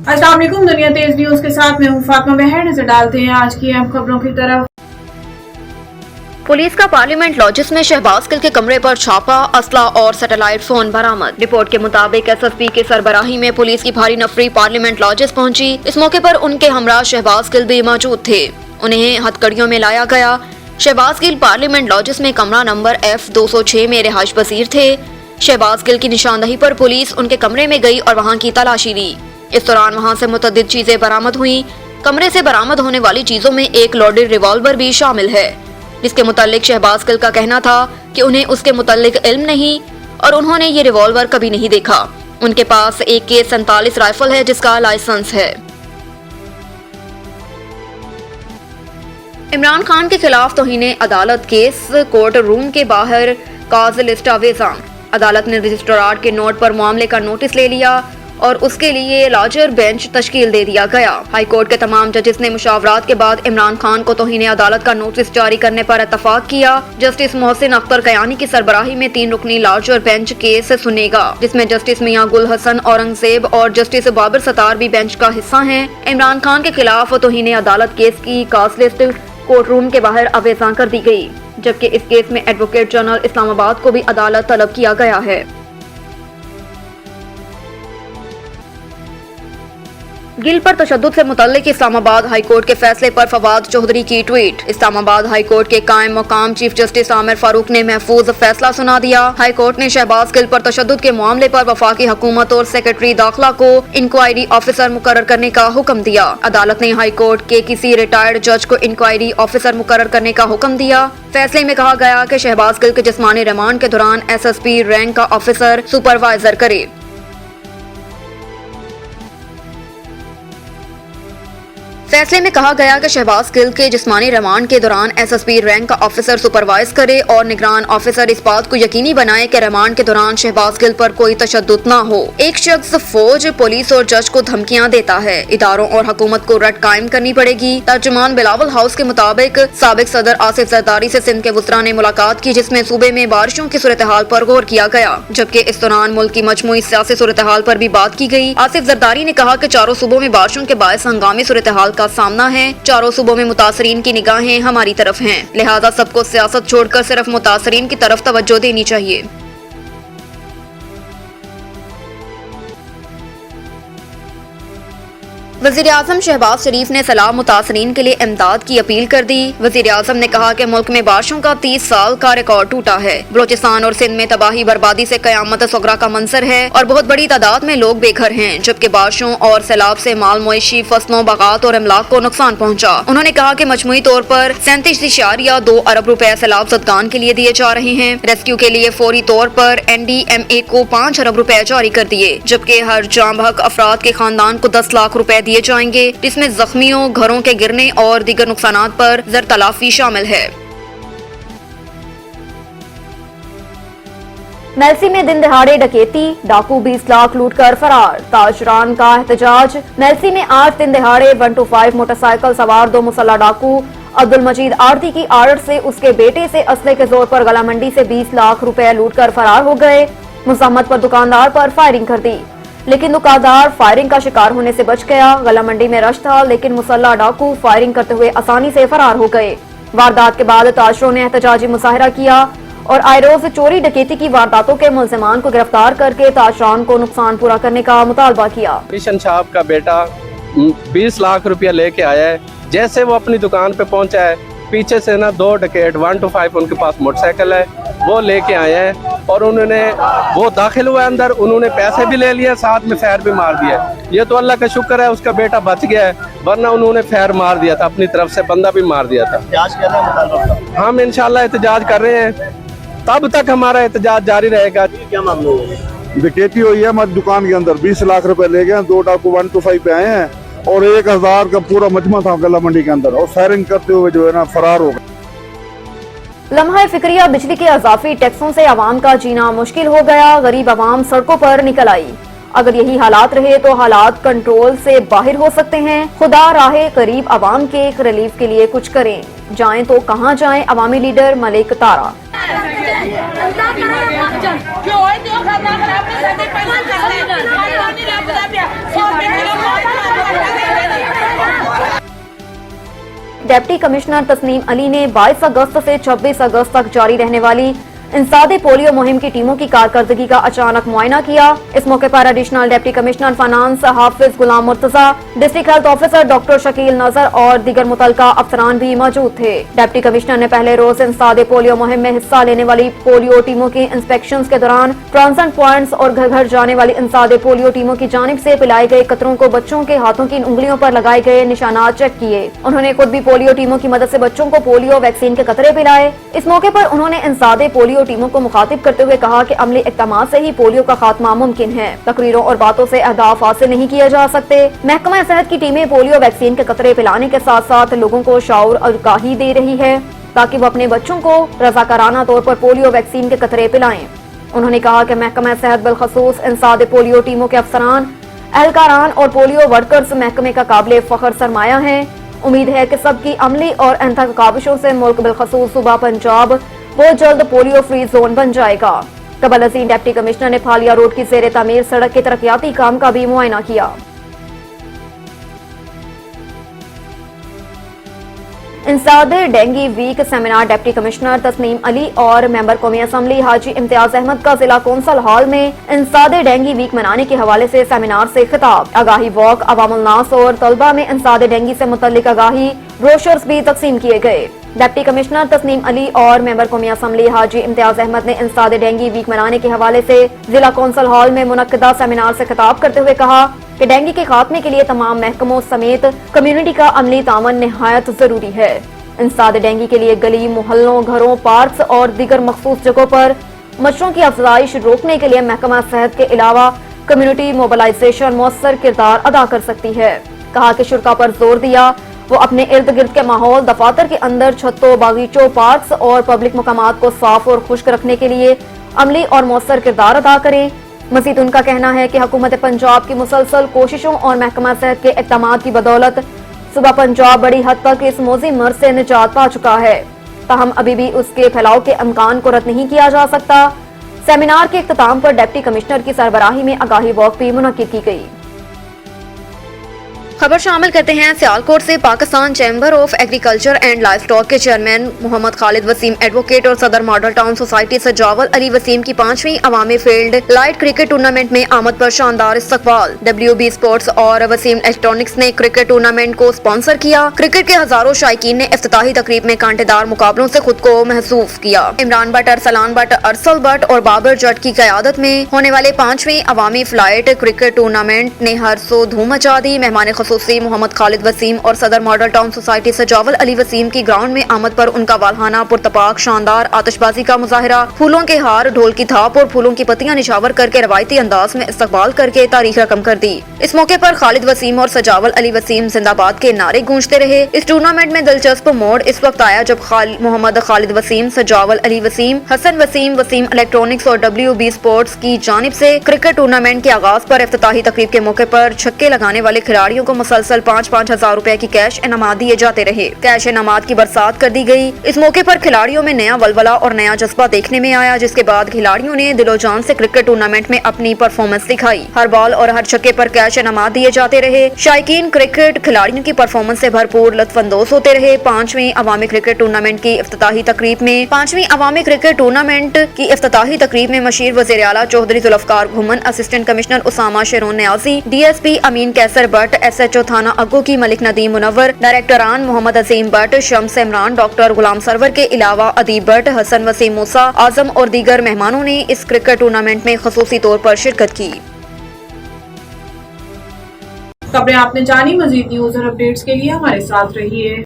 अस्सलाम वालेकुम, दुनिया तेज न्यूज के साथ मैं हूँ फातिमा बहर। नजर डालते हैं आज की अहम खबरों की तरफ। पुलिस का पार्लियामेंट लॉजिस में शहबाज गिल के कमरे पर छापा, असला और सैटेलाइट फोन बरामद। रिपोर्ट के मुताबिक एसएसपी के सरबराही में पुलिस की भारी नफरी पार्लियामेंट लॉजिस पहुंची। इस मौके पर उनके हमरा शहबाज गिल भी मौजूद थे। उन्हें हथकड़ियों में लाया गया। शहबाज गिल पार्लियामेंट लॉजिस में कमरा नंबर F206 में रिहाइश पसीर थे। शहबाज गिल की निशानदही पर पुलिस उनके कमरे में गई और वहां की तलाशी ली। इस दौरान वहां से मुतअद्दिद चीजें बरामद हुई। कमरे से बरामद होने वाली चीजों में एक लोडेड रिवॉल्वर भी शामिल है, जिसके मुतालिक शहबाज गिल का कहना था कि उन्हें उसके मुतालिक इल्म नहीं और उन्होंने ये रिवॉल्वर कभी नहीं देखा। उनके पास AK-47 राइफल है जिसका लाइसेंस है। इमरान खान के खिलाफ तौहीन अदालत केस, कोर्ट रूम के बाहर काज लिस्ट आवेजा। अदालत ने रजिस्ट्रार के नोट पर मामले का नोटिस ले लिया और उसके लिए लार्जर बेंच तश्कील दे दिया गया। हाई कोर्ट के तमाम जजेस ने मुशावरात के बाद इमरान खान को तौहीन अदालत का नोटिस जारी करने पर इत्तफाक किया। जस्टिस मोहसिन अख्तर कयानी की सरबराही में 3 रुकनी लार्जर बेंच केस सुनेगा, जिसमें जस्टिस मियां गुल हसन औरंगजेब और जस्टिस बाबर सतार भी बेंच का हिस्सा हैं। इमरान खान के खिलाफ तौहीन अदालत केस की काज लिस्ट कोर्ट रूम के बाहर अवेजा कर दी गई, जबकि इस केस में एडवोकेट जनरल इस्लामाबाद को भी अदालत तलब किया गया है। गिल पर तशद्दुद से मुतल्लिक इस्लामाबाद हाई कोर्ट के फैसले पर फवाद चौधरी की ट्वीट। इस्लामाबाद हाई कोर्ट के कायम मकाम चीफ जस्टिस आमिर फारूक ने महफूज फैसला सुना दिया। हाई कोर्ट ने शहबाज गिल पर तशद्दुद के मामले पर वफाकी हुकूमत और सेक्रेटरी दाखिला को इंक्वायरी ऑफिसर मुकर्रर करने का हुक्म दिया। अदालत ने हाई कोर्ट के किसी रिटायर्ड जज को इंक्वायरी ऑफिसर मुकर्रर करने का हुक्म दिया। फैसले में कहा गया कि शहबाज गिल के जिस्मानी रिमांड के दौरान SSP रैंक का ऑफिसर सुपरवाइजर करे। फैसले में कहा गया कि शहबाज गिल के जिस्मानी रिमांड के दौरान SSP रैंक का ऑफिसर सुपरवाइज करे और निगरान ऑफिसर इस बात को यकीनी बनाए कि रिमांड के दौरान शहबाज गिल पर कोई तशद्दुद न हो। एक शख्स फौज, पुलिस और जज को धमकियां देता है, इदारों और हुकूमत को रट कायम करनी पड़ेगी। तर्जुमान बिलावल हाउस के मुताबिक साबिक सदर आसिफ जरदारी से सिंध के वुज़रा ने मुलाकात की, जिसमें सूबे में बारिशों की सूरत हाल पर गौर किया गया, जबकि इस दौरान मुल्क की मजमूई सियासी सूरत हाल पर भी बात की गई। आसिफ जरदारी ने कहा कि चारों सूबों में बारिशों के बायस हंगामी सूरत हाल का सामना है। चारों सूबों में मुतासरीन की निगाहें हमारी तरफ हैं, लिहाजा सबको सियासत छोड़कर सिर्फ मुतासरीन की तरफ तवज्जो देनी चाहिए। वज़ीर आज़म शहबाज शरीफ ने सलाह मुतासरीन के लिए इमदाद की अपील कर दी। वज़ीर आज़म ने कहा कि मुल्क में बारिशों का 30 साल का रिकॉर्ड टूटा है। बलोचिस्तान और सिंध में तबाही बर्बादी से कयामत सगरा का मंजर है और बहुत बड़ी तादाद में लोग बेघर हैं, जबकि बारिशों और सैलाब से माल मवेशी, फसलों, बागात और अमलाक को नुकसान पहुँचा। उन्होंने कहा कि मजमूई तौर पर 37.2 अरब रुपए सैलाब ज़दगान के लिए दिए जा रहे हैं। रेस्क्यू के लिए फौरी तौर पर NDMA को 5 अरब रुपए जारी कर दिए, जबकि हर जाँ बहक अफराद के खानदान को 10 लाख रुपए दिए जाएंगे, जिसमें जख्मियों, घरों के गिरने और दीगर नुकसानात पर ज़र तलाफी शामिल है। मेलसी में दिन दहाड़े डकैती, डाकू 20 लाख लूट कर फरार, ताजरान का एहतजाज। मेलसी में आज दिन दहाड़े 125 मोटरसाइकिल सवार 2 मुसल्लह डाकू अब्दुल मजीद आरती की आड़त से उसके बेटे से असले के जोर पर गला मंडी से 20 लाख रुपए लूट कर फरार हो गए। मुज़म्मत पर दुकानदार पर फायरिंग कर दी, लेकिन दुकानदार फायरिंग का शिकार होने से बच गया। गला मंडी में रश था, लेकिन मुसल्लह डाकू फायरिंग करते हुए आसानी से फरार हो गए। वारदात के बाद ताजरों ने एहतजाजी मुजाहरा किया और आए रोज चोरी डकैती की वारदातों के मुलजिमान को गिरफ्तार करके ताजरान को नुकसान पूरा करने का मुतालबा किया। किशन साहब का बेटा 20 लाख रुपया लेके आया है। जैसे वो अपनी दुकान पे पहुंचा है, पीछे से ना 2 डकैत 125 उनके पास मोटरसाइकिल है, वो लेके आए हैं और उन्होंने वो दाखिल हुआ अंदर, उन्होंने पैसे भी ले लिए, साथ में फायर भी मार दिया। ये तो अल्लाह का शुक्र है उसका बेटा बच गया है, वरना उन्होंने फायर मार दिया था, अपनी तरफ से बंदा भी मार दिया था। हम इंशाल्लाह एहतजाज कर रहे हैं, तब तक हमारा एहतजाज जारी रहेगा। क्या मामला डकैती हुई है हमारी दुकान के अंदर, 20 लाख रुपए ले गए। 2 डाकू 125 पे आए हैं और 1000 का पूरा मजमा था गला मंडी के अंदर, और फायरिंग करते हुए जो है ना फरार हो गए। लम्हा फिक्रिया बिजली के अजाफी टैक्सों से आवाम का जीना मुश्किल हो गया। गरीब आवाम सड़कों पर निकल आई। अगर यही हालात रहे तो हालात कंट्रोल से बाहर हो सकते हैं। खुदा राहे गरीब आवाम के रिलीफ के लिए कुछ करें। जाएं तो कहां जाएं? अवामी लीडर मलिक तारा। क्यों डिप्टी कमिश्नर तस्नीम अली ने 22 अगस्त से 26 अगस्त तक जारी रहने वाली इंसादे पोलियो मुहिम की टीमों की कारकर्दगी का अचानक मुआयना किया। इस मौके पर additional deputy commissioner finance Hafiz Ghulam Murtaza, district health officer doctor Shakeel Nazar और दीगर मुतलका अफसरान भी मौजूद थे। डिप्टी कमिश्नर ने पहले रोज इंसादे पोलियो मुहिम में हिस्सा लेने वाली पोलियो टीमों की इंस्पेक्शन के दौरान ट्रांजिट पॉइंट्स और घर घर जाने वाली इंसादे पोलियो टीमों की जानिब से पिलाए गए कतरों को बच्चों के हाथों की उंगलियों पर लगाए गए निशानात चेक किए। उन्होंने खुद भी पोलियो टीमों की मदद से बच्चों को पोलियो वैक्सीन के कतरे पिलाए। इस मौके पर उन्होंने इंसादे पोलियो टीमों को मुखातिब करते हुए कहा कि अमली इक़दामात से ही पोलियो का खात्मा मुमकिन है। तकरीरों और बातों से अहदाफ हासिल नहीं किए जा सकते। महकमा सेहत की टीमें पोलियो वैक्सीन के कतरे पिलाने के साथ साथ लोगों को शऊर और आगाही दे रही है ताकि वो अपने बच्चों को रज़ाकाराना तौर पर पोलियो वैक्सीन के कतरे पिलाएं। उन्होंने कहा कि महकमा सेहत बिलखसूस इंसादे पोलियो टीमों के अफसरान, एहलकारान और पोलियो वर्कर्स महकमे का काबिल फख्र सरमाया है। उम्मीद है कि सबकी अमली और अनथक काविशों से मुल्क बिलखसूस सूबा पंजाब बहुत जल्द पोलियो फ्री जोन बन जाएगा। कबल अजीम डिप्टी कमिश्नर ने फालिया रोड की ज़ेरे तामीर सड़क के तरक्याती काम का भी मुआयना किया। इंसादे dengue week seminar deputy commissioner Tasneem Ali और मेंबर कौमी असम्बली हाजी इम्तियाज अहमद का जिला कौंसल हॉल में इंसादे डेंगी वीक मनाने के हवाले से सेमिनार से खिताब, आगाही वॉक, अवामुल नास और तलबा में इंसादे डेंगी से मुतल्लिक आगाही ब्रोशर्स भी तकसीम किए गए। डिप्टी कमिश्नर तस्नीम अली और मेंबर कौमी असम्बली हाजी इम्तियाज अहमद ने इंसादे डेंगी वीक मनाने के हवाले से जिला कौंसल हॉल में मुनक्किदा सेमिनार से खिताब करते हुए कहा कि डेंगी के खात्मे के लिए तमाम महकमों समेत कम्युनिटी का अमली तावन निहायत जरूरी है। इंसादे डेंगी के लिए गली, मोहल्लों, घरों, पार्क्स और दीगर मखसूस जगहों पर मच्छरों की अफजाइश रोकने के लिए महकमा सेहत के अलावा कम्युनिटी मोबिलाइजेशन मौसर किरदार अदा कर सकती है। कहा कि शुरा पर जोर दिया वो अपने इर्द गिर्द के माहौल, दफातर के अंदर छतों, बागीचों, पार्क्स और पब्लिक मकामात को साफ और खुश्क रखने के लिए अमली और मौसर किरदार अदा करें। मजीद उनका कहना है कि हुकूमत पंजाब की मुसलसल कोशिशों और महकमा सेहत के इक़दामात की बदौलत सूबा पंजाब बड़ी हद तक इस मौजी मर्ज से निजात पा चुका है, ताहम अभी भी उसके फैलाव के अमकान को रद्द नहीं किया जा सकता। सेमिनार के इख्तिताम पर डिप्टी कमिश्नर की सरबराही में आगाही वॉक भी मुनक्किद की गई। खबर शामिल करते हैं सियालकोट से। Pakistan chamber of agriculture and life stock के चेयरमैन मोहम्मद खालिद वसीम एडवोकेट और सदर मॉडल टाउन सोसाइटी सजावल अली वसीम की 5वीं अवामी फील्ड लाइट क्रिकेट टूर्नामेंट में आमद पर शानदार इस्तकबाल। WB स्पोर्ट्स और वसीम इलेक्ट्रॉनिक्स ने क्रिकेट टूर्नामेंट को स्पॉन्सर किया। क्रिकेट के हजारों शायकीन ने इफ्तिताही तकरीब में कांटेदार मुकाबलों से खुद को महसूस किया। इमरान भट्ट, अरसलान भट्ट, अरसल भट्ट और बाबर जट की क़यादत में होने वाले 5वीं अवामी फ्लाइट क्रिकेट टूर्नामेंट ने हर सो धूम मचा दी। मेहमान मोहम्मद खालिद वसीम और सदर मॉडल टाउन सोसाइटी सजावल अली वसीम की ग्राउंड में आमद पर उनका वालहाना पुरतपाक शानदार आतिशबाजी का मुजाहिरा, फूलों के हार, ढोल की थाप और फूलों की पत्तियां निछावर करके रवायती अंदाज में इस्तकबाल करके तारीख रकम कर दी। इस मौके पर खालिद वसीम और सजावल अली वसीम जिंदाबाद के नारे गूंजते रहे। इस टूर्नामेंट में दिलचस्प मोड़ इस वक्त आया जब मोहम्मद खालिद वसीम, सजावल अली वसीम, हसन वसीम, वसीम इलेक्ट्रॉनिक्स और WB स्पोर्ट्स की जानिब से क्रिकेट टूर्नामेंट के आगाज पर इफ्तिताही तकरीब के मौके पर छक्के लगाने वाले खिलाड़ियों को मुसलसल 5-5 हजार रुपए की कैश इनामात दिए जाते रहे। कैश इनामात की बरसात कर दी गई। इस मौके पर खिलाड़ियों में नया वलवला और नया जज्बा देखने में आया, जिसके बाद खिलाड़ियों ने दिलो जान से क्रिकेट टूर्नामेंट में अपनी परफॉर्मेंस दिखाई। हर बॉल और हर छक्के पर कैश इनामात दिए जाते रहे। शायकीन क्रिकेट खिलाड़ियों की परफॉर्मेंस से भरपूर लुत्फानंदोज होते रहे। 5वीं अवामी क्रिकेट टूर्नामेंट की इफ्तिताही तकरीब में मशीर वज़ीर आला Chaudhry Zulfiqar Ghuman, assistant commissioner Usama Sheron Niazi, DSP Amin Qaiser Bhatt, SHO थाना अग्गू की मलिक नदीम मुनव्वर, डायरेक्टरान मोहम्मद अजीम भट्ट, शम्स इमरान, डॉक्टर गुलाम सरवर के अलावा अदीब भट्ट, हसन वसीम मूसा, आजम और दीगर मेहमानों ने इस क्रिकेट टूर्नामेंट में खसूसी तौर पर शिरकत की। खबरें आपने जानी, मजीद न्यूज और अपडेट्स के लिए हमारे साथ रहिए।